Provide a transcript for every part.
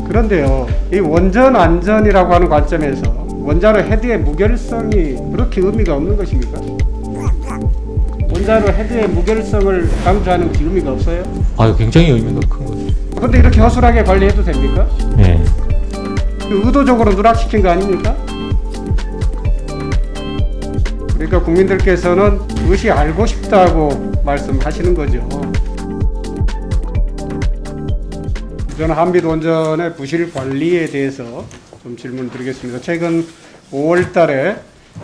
그런데요, 이 원전 안전이라고 하는 관점에서 원자로 헤드의 무결성이 그렇게 의미가 없는 것입니까? 원자로 헤드의 무결성을 강조하는 것이 의미가 없어요? 굉장히 의미가 큰 거죠. 그런데 이렇게 허술하게 관리해도 됩니까? 네. 의도적으로 누락시킨 거 아닙니까? 그러니까 국민들께서는 그것이 알고 싶다고 말씀하시는 거죠. 저는 한빛 원전의 부실 관리에 대해서 좀 질문 드리겠습니다. 최근 5월 달에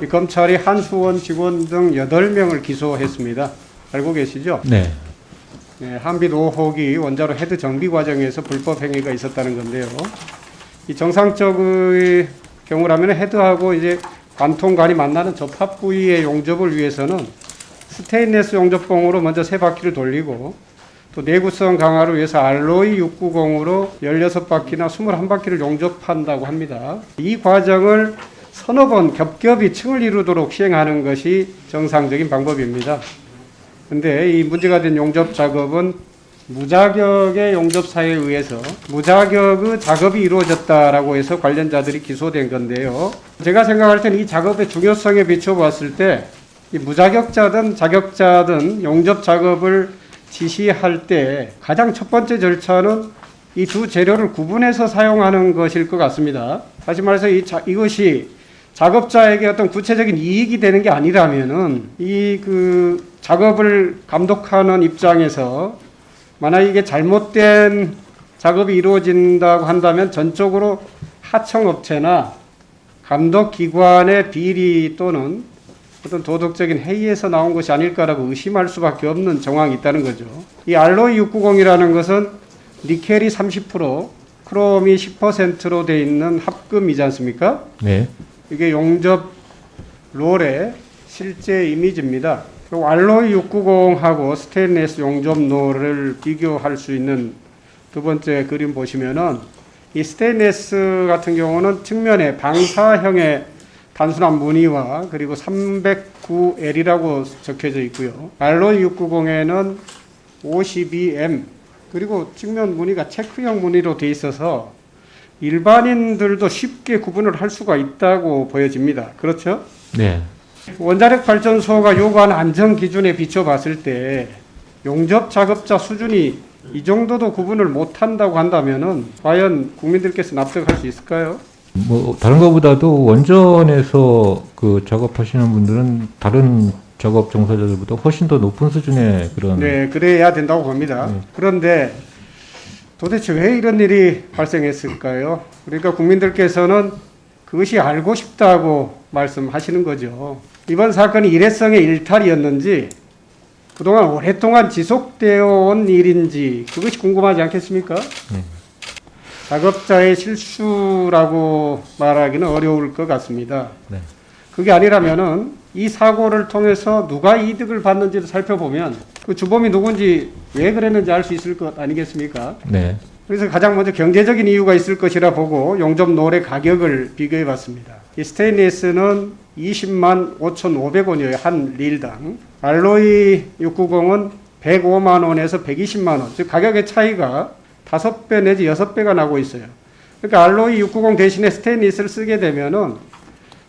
이 검찰이 한수원 직원 등 8명을 기소했습니다. 알고 계시죠? 네. 네, 한빛 5호기 원자로 헤드 정비 과정에서 불법 행위가 있었다는 건데요. 이 정상적의 경우라면 헤드하고 이제 관통관이 만나는 접합 부위의 용접을 위해서는 스테인리스 용접봉으로 먼저 3바퀴를 돌리고 또 내구성 강화를 위해서 알로이 690으로 16바퀴나 21바퀴를 용접한다고 합니다. 이 과정을 서너 번 겹겹이 층을 이루도록 시행하는 것이 정상적인 방법입니다. 근데 이 문제가 된 용접 작업은 무자격의 용접사에 의해서 무자격의 작업이 이루어졌다라고 해서 관련자들이 기소된 건데요. 제가 생각할 때는 이 작업의 중요성에 비춰봤을 때 이 무자격자든 자격자든 용접 작업을 지시할 때 가장 첫 번째 절차는 이 두 재료를 구분해서 사용하는 것일 것 같습니다. 다시 말해서 이것이 작업자에게 어떤 구체적인 이익이 되는 게 아니라면은 이 작업을 감독하는 입장에서 만약 이게 잘못된 작업이 이루어진다고 한다면 전적으로 하청업체나 감독기관의 비리 또는 어떤 도덕적인 해이에서 나온 것이 아닐까라고 의심할 수밖에 없는 정황이 있다는 거죠. 이 알로이 690이라는 것은 니켈이 30%, 크롬이 10%로 되어 있는 합금이지 않습니까? 네. 이게 용접 롤의 실제 이미지입니다. 그리고 알로이 690하고 스테인리스 용접 롤을 비교할 수 있는 두 번째 그림 보시면은 이 스테인리스 같은 경우는 측면에 방사형의 단순한 무늬와 그리고 309L이라고 적혀져 있고요. 알로이 690에는 52M 그리고 측면 무늬가 체크형 무늬로 되어 있어서 일반인들도 쉽게 구분을 할 수가 있다고 보여집니다. 그렇죠? 네. 원자력 발전소가 요구하는 안전 기준에 비춰봤을 때 용접 작업자 수준이 이 정도도 구분을 못한다고 한다면은 과연 국민들께서 납득할 수 있을까요? 다른 것보다도 원전에서 작업하시는 분들은 다른 작업 종사자들보다 훨씬 더 높은 수준의 그런. 네, 그래야 된다고 봅니다. 네. 그런데 도대체 왜 이런 일이 발생했을까요? 그러니까 국민들께서는 그것이 알고 싶다고 말씀하시는 거죠. 이번 사건이 일회성의 일탈이었는지 그동안 오랫동안 지속되어 온 일인지 그것이 궁금하지 않겠습니까? 작업자의 실수라고 말하기는 어려울 것 같습니다. 네. 그게 아니라면은 이 사고를 통해서 누가 이득을 받는지를 살펴보면 그 주범이 누군지 왜 그랬는지 알 수 있을 것 아니겠습니까? 네. 그래서 가장 먼저 경제적인 이유가 있을 것이라 보고 용접 롤의 가격을 비교해 봤습니다. 이 스테인리스는 20만 5,500원이에요. 한 릴당. 알로이 690은 105만 원에서 120만 원. 즉 가격의 차이가 5배 내지 6배가 나고 있어요. 그러니까 알로이 690 대신에 스테인리스를 쓰게 되면은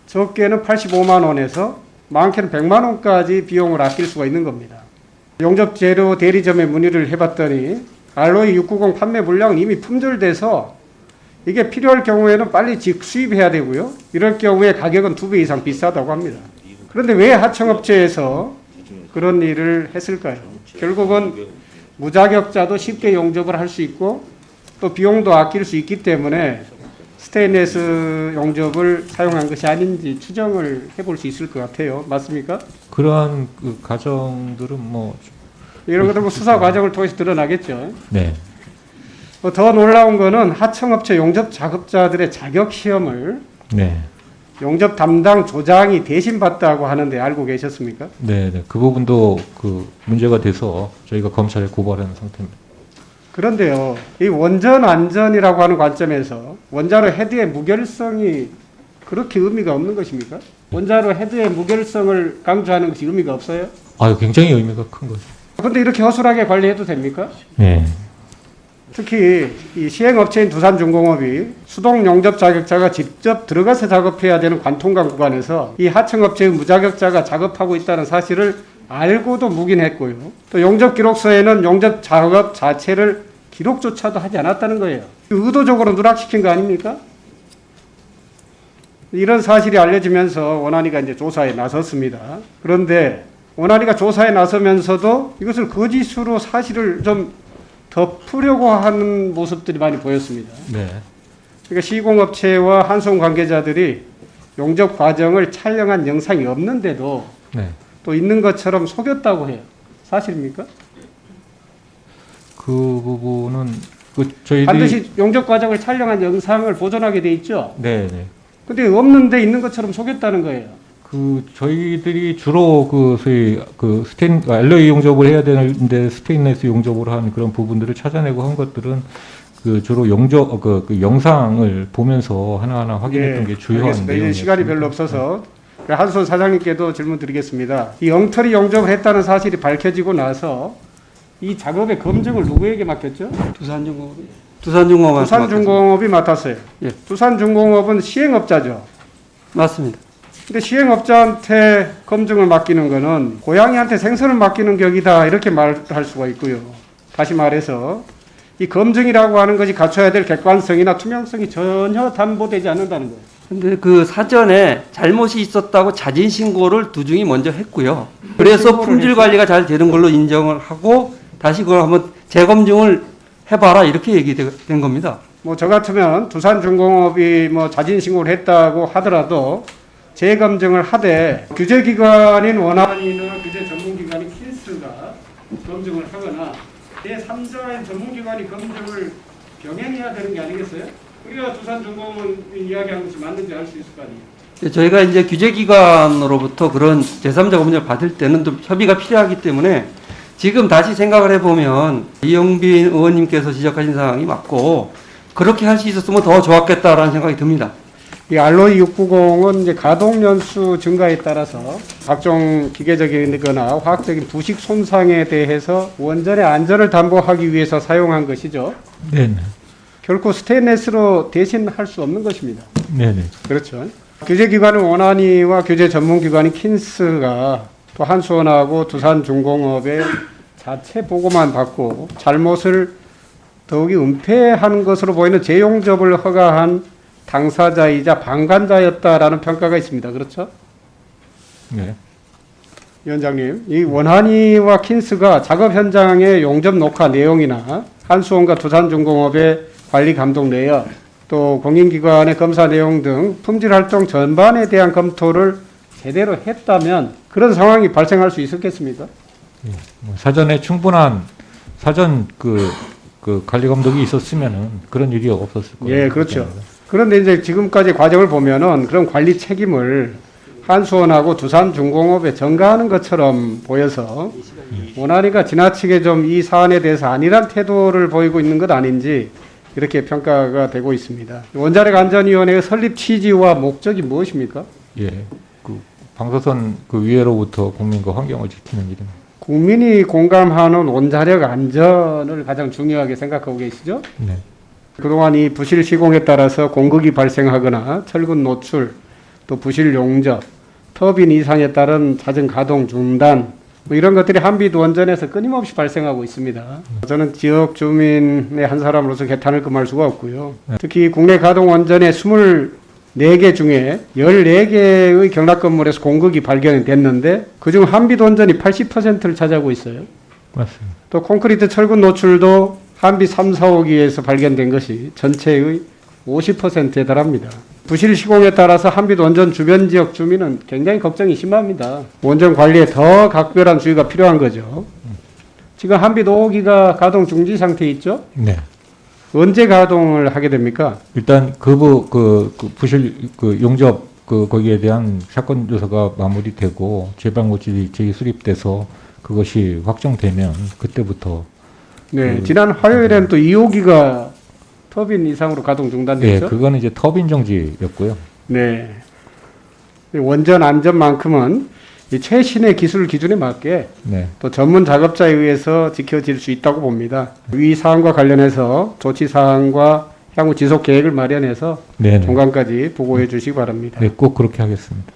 적게는 85만 원에서 많게는 100만 원까지 비용을 아낄 수가 있는 겁니다. 용접 재료 대리점에 문의를 해봤더니 알로이 690 판매 물량은 이미 품절돼서 이게 필요할 경우에는 빨리 직수입해야 되고요. 이럴 경우에 가격은 2배 이상 비싸다고 합니다. 그런데 왜 하청업체에서 그런 일을 했을까요? 결국은 무자격자도 쉽게 용접을 할 수 있고 또 비용도 아낄 수 있기 때문에 스테인리스 용접을 사용한 것이 아닌지 추정을 해볼 수 있을 것 같아요. 맞습니까? 그러한 가정들은 이런 것들 수사 과정을 통해서 드러나겠죠. 네. 더 놀라운 거는 하청업체 용접 작업자들의 자격 시험을 네. 용접 담당 조장이 대신 봤다고 하는데 알고 계셨습니까? 네. 그 부분도 문제가 돼서 저희가 검찰에 고발하는 상태입니다. 그런데요, 이 원전 안전이라고 하는 관점에서 원자로 헤드의 무결성이 그렇게 의미가 없는 것입니까? 원자로 헤드의 무결성을 강조하는 것이 의미가 없어요? 굉장히 의미가 큰 거죠. 근데 이렇게 허술하게 관리해도 됩니까? 네. 특히 이 시행업체인 두산중공업이 수동 용접 자격자가 직접 들어가서 작업해야 되는 관통관 구간에서 이 하청업체의 무자격자가 작업하고 있다는 사실을 알고도 묵인했고요. 또 용접 기록서에는 용접 작업 자체를 기록조차도 하지 않았다는 거예요. 의도적으로 누락시킨 거 아닙니까? 이런 사실이 알려지면서 원안위가 이제 조사에 나섰습니다. 그런데 원안위가 조사에 나서면서도 이것을 거짓으로 사실을 좀 덮으려고 하는 모습들이 많이 보였습니다. 네. 그러니까 시공업체와 한송 관계자들이 용접 과정을 촬영한 영상이 없는데도 네. 또 있는 것처럼 속였다고 해요. 사실입니까? 그 부분은 저희들이 반드시 용접 과정을 촬영한 영상을 보존하게 돼 있죠. 네, 네. 근데 없는데 있는 것처럼 속였다는 거예요. 저희들이 주로 소위 알로이 용접을 해야 되는데 스테인레스 용접을 한 그런 부분들을 찾아내고 한 것들은 주로 용접 영상을 보면서 하나하나 확인했던 게 주요한 알겠습니다. 이제 내용이었습니다. 시간이 별로 없어서 한손 사장님께도 질문 드리겠습니다. 이 엉터리 용접을 했다는 사실이 밝혀지고 나서 이 작업의 검증을 누구에게 맡겼죠? 두산중공업이 맡았어요. 예. 두산중공업은 시행업자죠. 맞습니다. 근데 시행업자한테 검증을 맡기는 거는 고양이한테 생선을 맡기는 격이다 이렇게 말할 수가 있고요. 다시 말해서 이 검증이라고 하는 것이 갖춰야 될 객관성이나 투명성이 전혀 담보되지 않는다는 거예요. 근데 그 사전에 잘못이 있었다고 자진 신고를 두중이 먼저 했고요. 그래서 품질 관리가 잘 되는 걸로 인정을 하고 다시 그걸 한번 재검증을 해봐라 이렇게 얘기된 겁니다. 뭐 저 같으면 두산중공업이 뭐 자진 신고를 했다고 하더라도 재검증을 하되 규제기관인 원안위나 규제 전문기관인 킨스가 검증을 하거나 제3자의 전문기관이 검증을 병행해야 되는 게 아니겠어요? 우리가 두산중공업이 이야기한 것이 맞는지 알 수 있을 거 아니에요. 저희가 이제 규제기관으로부터 그런 제3자 검증을 받을 때는 좀 협의가 필요하기 때문에 지금 다시 생각을 해보면 이영빈 의원님께서 지적하신 사항이 맞고 그렇게 할 수 있었으면 더 좋았겠다라는 생각이 듭니다. 이 알로이 690은 이제 가동 연수 증가에 따라서 각종 기계적이거나 화학적인 부식 손상에 대해서 원전의 안전을 담보하기 위해서 사용한 것이죠. 네, 네. 결코 스테인레스로 대신할 수 없는 것입니다. 네, 네. 그렇죠. 규제기관은 원안위와 규제 전문기관인 킨스가 또 한수원하고 두산중공업의 자체 보고만 받고 잘못을 더욱이 은폐한 것으로 보이는 재용접을 허가한 당사자이자 방관자였다라는 평가가 있습니다. 그렇죠? 네. 위원장님, 이 원한이와 킨스가 작업 현장의 용접 녹화 내용이나 한수원과 두산중공업의 관리 감독 내역, 또 공인기관의 검사 내용 등 품질 활동 전반에 대한 검토를 제대로 했다면 그런 상황이 발생할 수 있었겠습니까? 사전에 충분한 사전 관리 감독이 있었으면은 그런 일이 없었을 거예요. 예, 그렇죠. 그런데 이제 지금까지 과정을 보면은 그런 관리 책임을 한수원하고 두산중공업에 전가하는 것처럼 보여서 원안위가 지나치게 좀 이 사안에 대해서 안일한 태도를 보이고 있는 것 아닌지 이렇게 평가가 되고 있습니다. 원자력 안전위원회의 설립 취지와 목적이 무엇입니까? 예. 방사선 위해로부터 국민과 환경을 지키는 일입니다. 국민이 공감하는 원자력 안전을 가장 중요하게 생각하고 계시죠? 네. 그동안 이 부실 시공에 따라서 공극이 발생하거나 철근 노출, 또 부실 용접, 터빈 이상에 따른 잦은 가동 중단, 뭐 이런 것들이 한빛 원전에서 끊임없이 발생하고 있습니다. 저는 지역 주민의 한 사람으로서 개탄을 금할 수가 없고요. 특히 국내 가동 원전의 24개 중에 14개의 경락 건물에서 공극이 발견이 됐는데 그중 한빛 원전이 80%를 차지하고 있어요. 맞습니다. 또 콘크리트 철근 노출도 한빛 3, 4호기에서 발견된 것이 전체의 50%에 달합니다. 부실 시공에 따라서 한빛 원전 주변 지역 주민은 굉장히 걱정이 심합니다. 원전 관리에 더 각별한 주의가 필요한 거죠. 지금 한빛 5호기가 가동 중지 상태에 있죠? 네. 언제 가동을 하게 됩니까? 일단 부실 용접 거기에 대한 사건 조사가 마무리되고 제방고질이 재수립돼서 그것이 확정되면 그때부터 네, 지난 화요일에는 또 2호기가 터빈 이상으로 가동 중단됐죠? 네, 그거는 이제 터빈 정지였고요. 네. 원전 안전만큼은 이 최신의 기술 기준에 맞게 네. 또 전문 작업자에 의해서 지켜질 수 있다고 봅니다. 이 사항과 관련해서 조치 사항과 향후 지속 계획을 마련해서 네. 네. 종강까지 보고해 주시기 바랍니다. 네, 꼭 그렇게 하겠습니다.